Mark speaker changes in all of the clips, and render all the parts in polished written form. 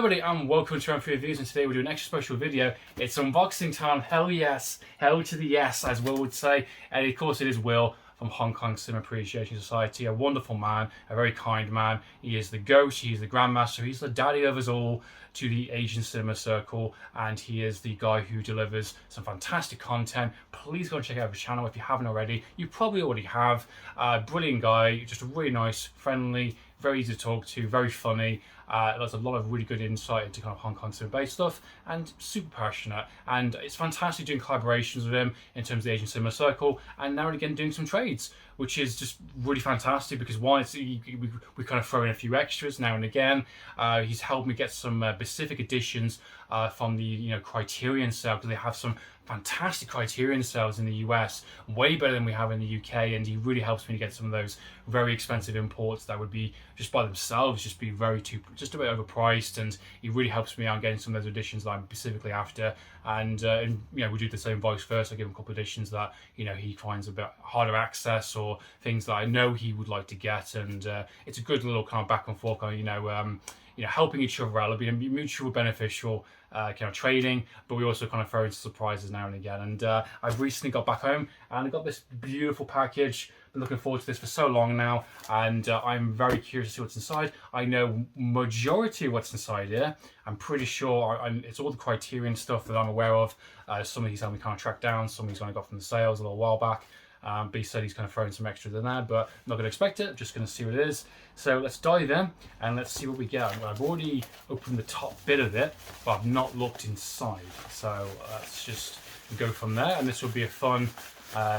Speaker 1: everybody and welcome to Amphlett Reviews, and today we're doing an extra special video. It's unboxing time, hell yes, hell to the yes, as Will would say. And of course it is Will from Hong Kong Cinema Appreciation Society, a wonderful man, a very kind man. He is the goat, he is the grandmaster, he's the daddy of us all to the Asian cinema circle, and he is the guy who delivers some fantastic content. Please go and check out his channel if you haven't already. You probably already have. Brilliant guy, just a really nice, friendly, very easy to talk to, very funny. There's a lot of really good insight into kind of Hong Kong cinema-based stuff, and super passionate. And it's fantastic doing collaborations with him in terms of the Asian cinema circle, and now and again doing some trades, which is just really fantastic because one, we kind of throw in a few extras now and again. He's helped me get some specific editions from the Criterion sale, because they have some fantastic Criterion sales in the US, way better than we have in the UK, and he really helps me to get some of those very expensive imports that would be just by themselves just be just a bit overpriced, and he really helps me out getting some of those editions that I'm specifically after, and we do the same vice versa. I give him a couple of editions that he finds a bit harder access, or things that I know he would like to get, and it's a good little kind of back and forth, helping each other out, being mutual beneficial kind of trading, but we also kind of throw into surprises now and again. And I've recently got back home and I got this beautiful package. Been looking forward to this for so long now, and I'm very curious to see what's inside. I know majority of what's inside here. I'm pretty sure it's all the Criterion stuff that I'm aware of. Some of he's helped me kind of track down, some he's only got from the sales a little while back. But he said he's going to throw in some extras in there, but I'm not going to expect it. Just going to see what it is. So let's dive in and let's see what we get. I've already opened the top bit of it, but I've not looked inside. So let's just go from there. And this will be a fun,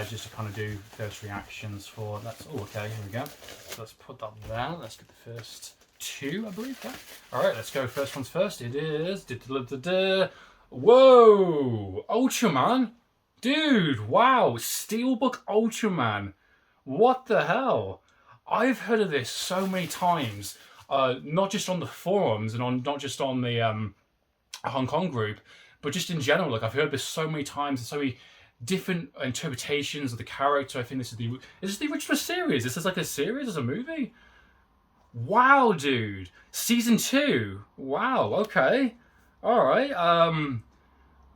Speaker 1: just to kind of do first reactions for that. Oh, okay, here we go. So let's put that there. Let's get the first two, I believe. Yeah. All right, let's go. First one's first. It is. Whoa! Ultraman! Dude, wow, Steelbook Ultraman. What the hell? I've heard of this so many times, not just on the forums and not just on the Hong Kong group, but just in general. Like, I've heard this so many times and so many different interpretations of the character. I think is this the original series? This is like a series, as a movie? Wow, dude. Season 2. Wow, okay. All right.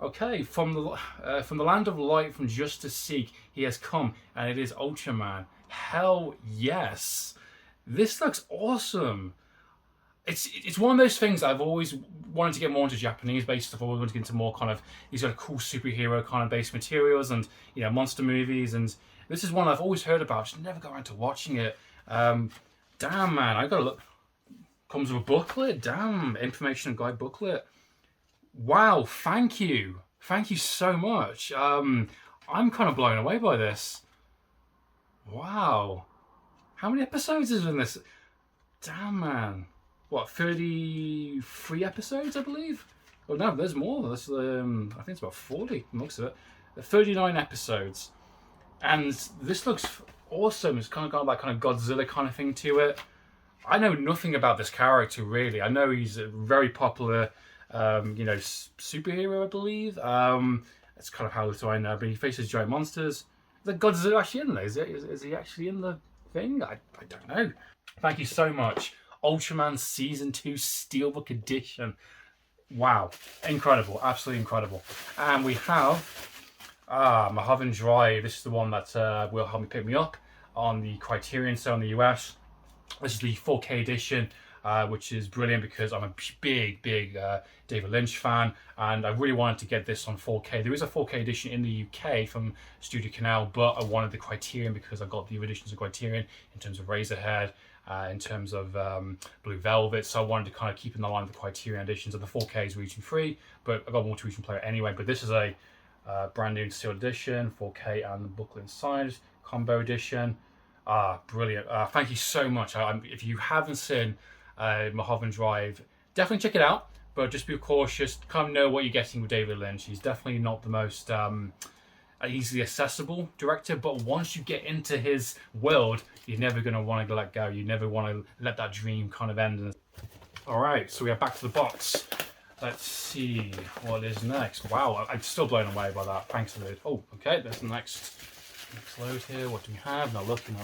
Speaker 1: Okay, from the land of light, from just to seek, he has come, and it is Ultraman. Hell yes, this looks awesome. It's one of those things that I've always wanted to get more into Japanese-based stuff. I always wanted to get into more kind of these kind of cool superhero kind of based materials, and monster movies. And this is one I've always heard about, just never got around to watching it. Damn, man, I gotta look. Comes with a booklet. Damn, information and guide booklet. Wow, thank you so much. I'm kind of blown away by this. Wow, how many episodes is in this? Damn, man. What, 33 episodes, I believe? Oh no, there's more. That's I think it's about 40 most of it. 39 episodes, and this looks awesome. It's kind of got that kind of Godzilla kind of thing to it. I know nothing about this character really. I know he's a very popular superhero, I believe. That's kind of how little I know, but he faces giant monsters. Is that Godzilla actually in there? Is he actually in the thing? I don't know. Thank you so much. Ultraman Season 2 Steelbook Edition. Wow. Incredible. Absolutely incredible. And we have Mulholland Drive. This is the one that will help me pick me up on the Criterion sale in the US. This is the 4K edition. Which is brilliant because I'm a big David Lynch fan, and I really wanted to get this on 4K. There is a 4K edition in the UK from Studio Canal, but I wanted the Criterion because I got the editions of Criterion in terms of Razorhead, in terms of Blue Velvet, so I wanted to kind of keep in the line of the Criterion editions, and the 4K is region free, but I got more to region player anyway. But this is a brand new sealed edition, 4K and the booklet inside, combo edition. Brilliant. Thank you so much. If you haven't seen Mulholland Drive, definitely check it out, but just be cautious. Kind of know what you're getting with David Lynch. He's definitely not the most easily accessible director, but once you get into his world, you're never going to want to let go. You never want to let that dream kind of end. All right, so we are back to the box. Let's see what is next. Wow, I'm still blown away by that. Thanks for it. Oh, okay, there's the next load here. What do we have? Not looking.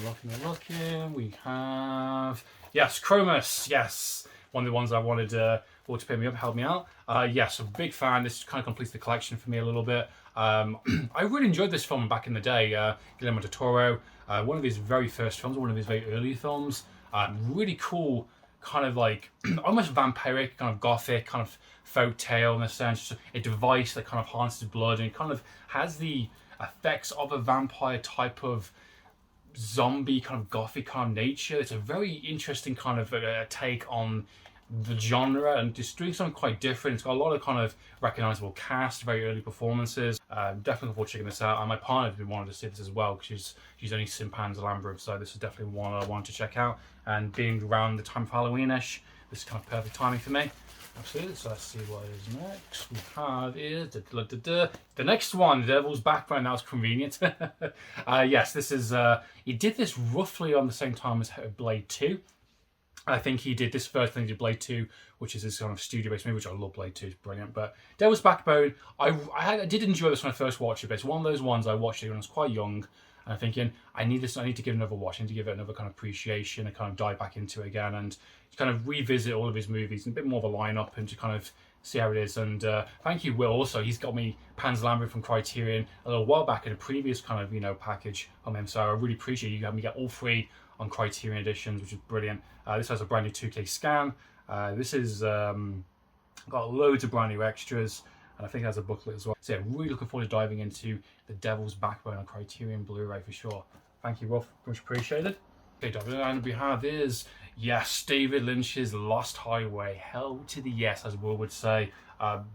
Speaker 1: We have, yes, Chromus. Yes, one of the ones I wanted or to pick me up, help me out. Yes, a big fan. This kind of completes the collection for me a little bit. I really enjoyed this film back in the day. Guillermo del Toro, one of his very first films, one of his very early films. Really cool, kind of like almost vampiric, kind of gothic, kind of folk tale in a sense. A device that kind of harnesses blood and it kind of has the effects of a vampire type of zombie kind of gothic kind of nature. It's a very interesting kind of take on the genre and just doing something quite different. It's got a lot of kind of recognizable cast, very early performances. Definitely looking forward to checking this out. And my partner has been wanting to see this as well because she's only seen Pan's Labyrinth, so this is definitely one I wanted to check out. And being around the time of Halloween-ish, this is kind of perfect timing for me. Absolutely. So let's see what is next. We have is the next one, The Devil's Backbone. That was convenient. Yes, this is. He did this roughly on the same time as Blade 2. I think he did this first thing, he did Blade 2, which is this kind of studio-based movie, which I love. Blade 2 is brilliant. But Devil's Backbone, I did enjoy this when I first watched it, but it's one of those ones I watched it when I was quite young. And I'm thinking, I need to give it another watch. I need to give it another kind of appreciation and kind of dive back into it again and kind of revisit all of his movies and a bit more of a lineup and to kind of see how it is. And thank you, Will. Also, he's got me Pan's Labyrinth from Criterion a little while back in a previous kind of, package from him. So I really appreciate you having me get all three on Criterion editions, which is brilliant. This has a brand new 2K scan. This is got loads of brand new extras. And I think it has a booklet as well. So yeah, really looking forward to diving into The Devil's Backbone on Criterion Blu-ray for sure. Thank you, Rolf. Much appreciated. Okay, and we have is, yes, David Lynch's Lost Highway. Hell to the yes, as Will would say.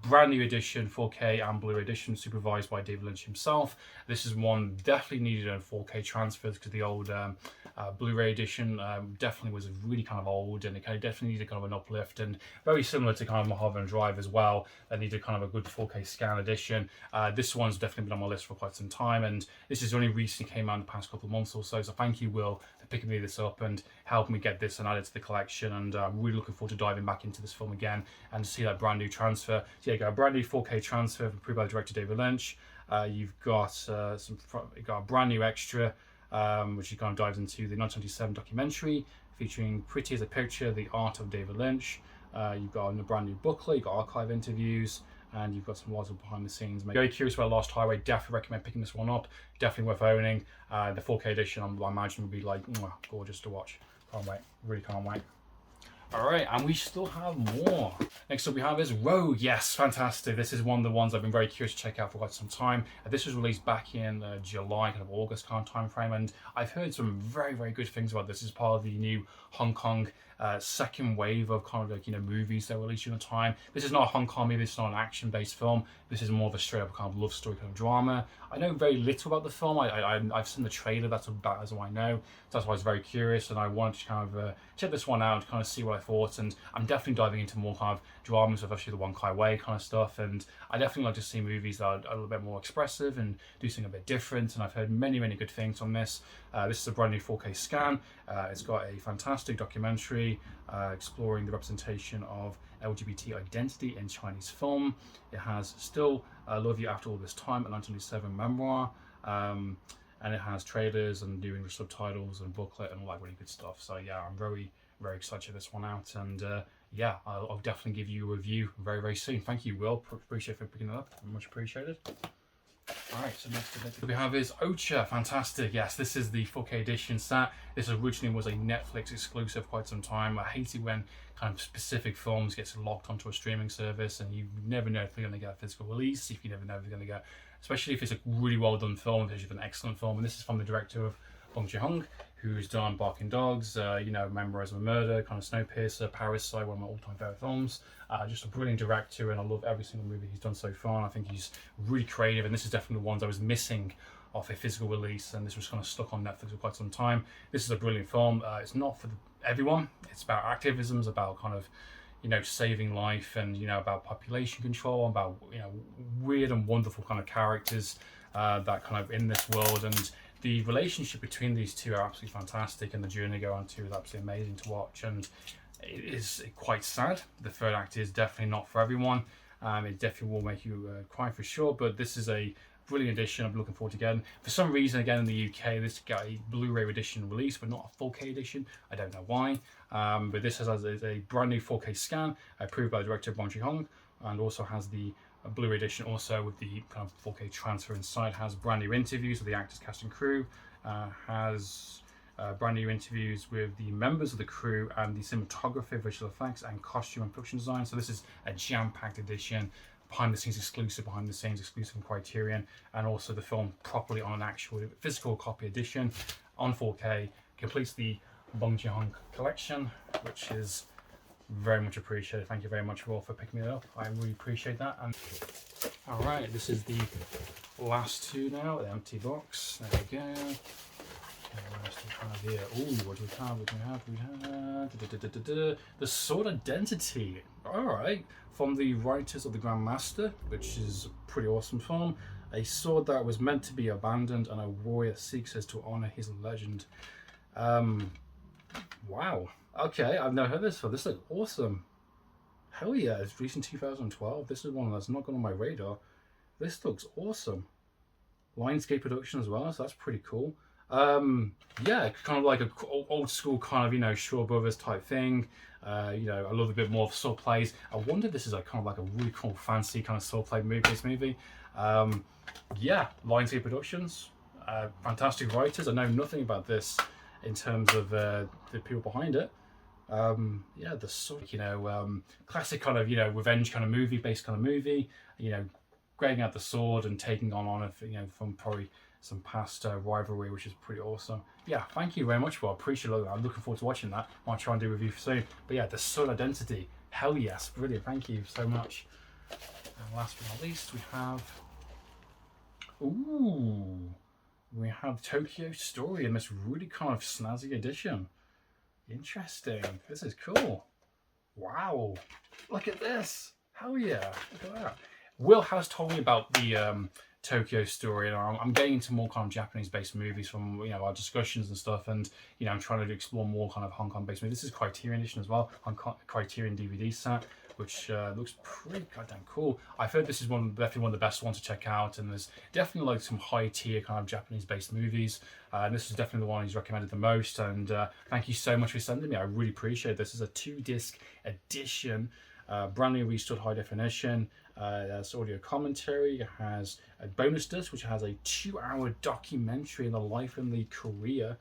Speaker 1: Brand new edition, 4K and Blu-ray edition, supervised by David Lynch himself. This is one definitely needed in 4K transfers because the old Blu-ray edition definitely was really kind of old and it kind of definitely needed kind of an uplift, and very similar to kind of Mulholland Drive as well. That needed kind of a good 4K scan edition. This one's definitely been on my list for quite some time, and this is only recently came out in the past couple of months or so. So thank you, Will, for picking me this up and helping me get this and add it to the collection. And I'm really looking forward to diving back into this film again and see that brand new transfer. So yeah, you got a brand new 4K transfer approved by the director David Lynch. You've got you got a brand new extra, which you kind of dives into the 1997 documentary featuring Pretty as a Picture, The Art of David Lynch. You've got a brand new booklet, you've got archive interviews, and you've got some lots of behind the scenes. Very curious about Lost Highway, definitely recommend picking this one up. Definitely worth owning. The 4K edition, I imagine, would be like gorgeous to watch. Can't wait, really can't wait. Alright, and we still have more. Next up we have is Rogue. Yes, fantastic. This is one of the ones I've been very curious to check out for quite some time. This was released back in July, kind of August kind of time frame, and I've heard some very, very good things about this. As part of the new Hong Kong second wave of kind of like, movies that were released during the time. This is not a Hong Kong movie, this is not an action-based film. This is more of a straight-up kind of love story kind of drama. I know very little about the film. I've seen the trailer, that's about as all I know. So that's why I was very curious, and I wanted to kind of check this one out, kind of see what I thought. And I'm definitely diving into more kind of dramas, especially the Wong Kar-wai kind of stuff. And I definitely like to see movies that are a little bit more expressive and do something a bit different. And I've heard many, many good things on this. This is a brand new 4K scan. It's got a fantastic documentary exploring the representation of LGBT identity in Chinese film. It has Still Love You After All This Time, a 1997 memoir. And it has trailers and new English subtitles and booklet and all that really good stuff. So yeah, I'm very, very excited to check this one out. And yeah, I'll definitely give you a review very, very soon. Thank you, Will. Appreciate for picking it up. Much appreciated. Alright, so next we have is Ocha. Fantastic. Yes, this is the 4K edition set. This originally was a Netflix exclusive for quite some time. I hate it when kind of specific films gets locked onto a streaming service and you never know if they're going to get a physical release, if you never know if they're going to get, especially if it's a really well done film, if it's an excellent film. And this is from the director of Bong Joon-ho, who's done Barking Dogs, Memorize of a Murder, kind of Snowpiercer, Parasite, one of my all-time favorite films. Just a brilliant director, and I love every single movie he's done so far. And I think he's really creative, and this is definitely the ones I was missing off a physical release, and this was kind of stuck on Netflix for quite some time. This is a brilliant film. It's not for everyone. It's about activism, it's about kind of saving life, and about population control, about weird and wonderful kind of characters that kind of in this world. And the relationship between these two are absolutely fantastic, and the journey they go on to is absolutely amazing to watch. And it is quite sad. The third act is definitely not for everyone. It definitely will make you cry for sure, but this is a brilliant edition. I'm looking forward to getting. For some reason, again in the UK, this got a Blu-ray edition released, but not a 4K edition. I don't know why. But this has a brand new 4K scan, approved by the director Bong Joon-ho, and also has the Blu-ray edition also with the kind of 4K transfer inside. Has brand new interviews with the actors, cast and crew. Has brand new interviews with the members of the crew and the cinematography, visual effects, and costume and production design. So this is a jam-packed edition, behind the scenes exclusive from Criterion, and also the film properly on an actual physical copy edition on 4K. Completes the Bong Joon-ho collection, which is very much appreciated. Thank you very much all for picking it up. I really appreciate that. And all right, this is the last two now, the empty box. There we go. What else do we have here? Ooh, what do we have? We have the Sword Identity. All right, from the writers of the Grandmaster, which is a pretty awesome film. A sword that was meant to be abandoned, and a warrior seeks us to honor his legend. Wow. Okay, I've never heard this before. This looks awesome. Hell yeah, it's released in 2012. This is one that's not gone on my radar. This looks awesome. Lionsgate production as well, so that's pretty cool. Yeah, kind of like a old school kind of, you know, Shaw Brothers type thing. You know, I love a bit more of sword plays. I wonder if this is like kind of like a really cool, fancy kind of sword play movie. Yeah, Lionsgate Productions, fantastic writers. I know nothing about this in terms of the people behind it. Yeah, the sword, you know, classic kind of, you know, revenge kind of movie, based kind of movie. You know, grabbing out the sword and taking on honor, you know, from probably some past rivalry, which is pretty awesome. Yeah, thank you very much, Will. I appreciate it. I'm looking forward to watching that. Might try and do a review soon. But yeah, the Sword Identity. Hell yes, brilliant. Thank you so much. And last but not least, we have. Ooh, we have Tokyo Story in this really kind of snazzy edition. Interesting. This is cool. Wow, look at this. Hell yeah, look at that. Will has told me about the Tokyo Story, and I'm getting into more kind of Japanese-based movies from, you know, our discussions and stuff, and, you know, I'm trying to explore more kind of Hong Kong-based movies. This is Criterion edition as well, on Criterion DVD set, which looks pretty goddamn cool. I've heard this is definitely one of the best ones to check out, and there's definitely like some high-tier kind of Japanese-based movies. And this is definitely the one he's recommended the most, and thank you so much for sending me. I really appreciate it. This is a 2-disc edition, brand new restored high definition. There's audio commentary. It has a bonus disc, which has a 2-hour documentary in the life and the career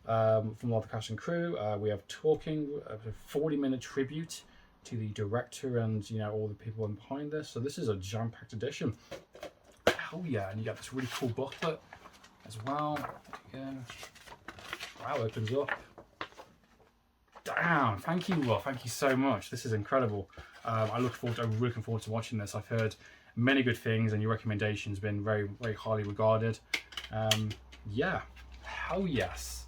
Speaker 1: from a lot of the cast and crew. We have talking, a 40-minute tribute to the director and, you know, all the people behind this. So this is a jam-packed edition. Hell yeah! And you got this really cool booklet as well. Yeah. Wow, opens up. Damn! Thank you, Will. Thank you so much. This is incredible. I'm really looking forward to watching this. I've heard many good things, and your recommendation's been very, very highly regarded. Yeah, hell yes.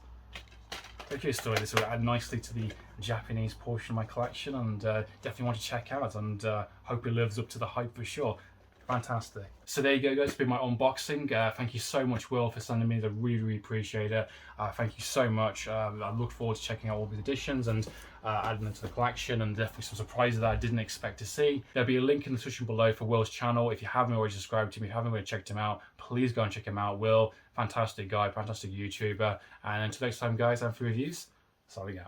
Speaker 1: Tokyo Story. This will add nicely to the Japanese portion of my collection, and definitely want to check out, and hope it lives up to the hype for sure. Fantastic. So there you go, guys. It's been my unboxing. Thank you so much, Will, for sending me. I really, really appreciate it. Thank you so much. I look forward to checking out all these editions and adding them to the collection, and definitely some surprises that I didn't expect to see. There'll be a link in the description below for Will's channel. If you haven't already subscribed to him, if you haven't already checked him out, please go and check him out. Will, fantastic guy, fantastic YouTuber. And until next time, guys, Amphlett Reviews, signing out.